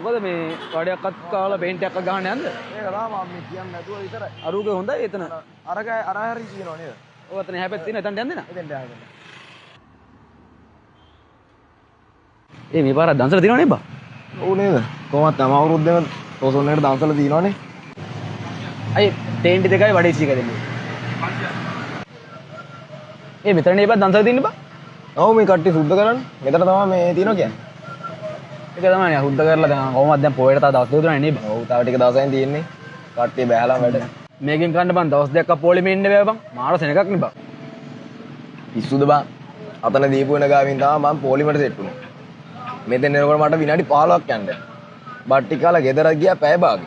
මොකද මේ කඩයක්වත් කාලා පේන්ට් එකක් ගහන්න යන්නද? ඒක තමයි මම කියන්නේ නැතුව විතරයි. අරුගේ හොඳයි එතන. අර හරි කියනවා නේද? ඔය අතන හැපෙත් තියෙන එතනට යන්නේ නා. එතෙන්ට යන්න. මේ පාර දන්සල තියෙනව නේ බා. ඔව් නේද? කොහොමද තම අවුරුද්දේම තෝසොන් එකට දන්සල තියෙනවනේ. අය ටෙන්ටි දෙකයි වඩේසි එක දෙන්නේ. මෙතන නේ බා දන්සල තියෙන්නේ බා. ඔව් මේ කට්ටිය සුද්ධ කරන්නේ. මෙතන තමයි මේ තියෙනවා කියන්නේ. ඒක තමයි හුද්ද කරලා දැන් කොහොමද දැන් පොයට තව දවස් දෙක තුනයි නේ බා. ඔව් තව ටික දවසෙන් තියෙන්නේ. කට්ටිය බෑලා වැඩ. මේකෙන් කන්න බං දවස් දෙකක් පොලිමේ ඉන්න බෑ බං. මාර සෙනගක් නේ බං. පිස්සුද බං? අතන දීපු වෙන ගාවින් තමයි මම පොලිමට සෙට් වුනේ. මෙතෙන් එනකොට මට විනාඩි 15ක් යන්න. බට්ටි කාලා ගෙදර ගියා පැය භාගෙ.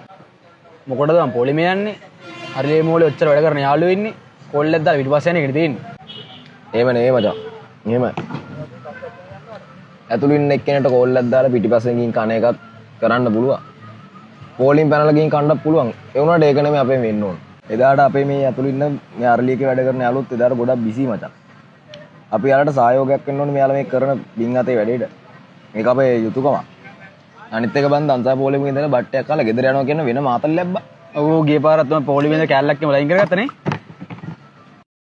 මොකටද මම පොලිමේ යන්නේ? හරිලේ මෝලේ ඔච්චර වැඩ කරන යාළුවෝ ඉන්නේ. කොල්ලෙක් දාලා පිටිපස්සේ යන එකනේ තියෙන්නේ. එහෙම නෙවෙයි මචං. එහෙමයි. ඇතුළු ඉන්න එක්කෙනෙක්ට කෝල්ලක් දාලා පිටිපස්සෙන් ගින් කන එකක් කරන්න පුළුවන්. පෝලිම් පැනලා ගින් කන්නත් පුළුවන්. ඒ වුණාට ඒක නෙමෙයි අපේ වෙන්න ඕන. එදාට අපේ මේ ඇතුළු ඉන්න මේ අරලියකේ වැඩ කරන යාළුවොත් එදාට ගොඩක් බිසි මචං. අපි යාළුවට සහයෝගයක් වෙන්න ඕනේ මෙයාලා මේ කරන බින් අතේ වැඩේට. මේක අපේ යුතුයකම. අනිත් එක බන් දන්සා පොලිමේ ඉඳලා බට්ටයක් කාලා ගෙදර යනවා කියන වෙන මාතල් ලැබ්බා. ඔව් ගිය පාරත් මම පොලිමේ ඉඳලා කැලලක් එම ලයින් කරගත්තා නේ.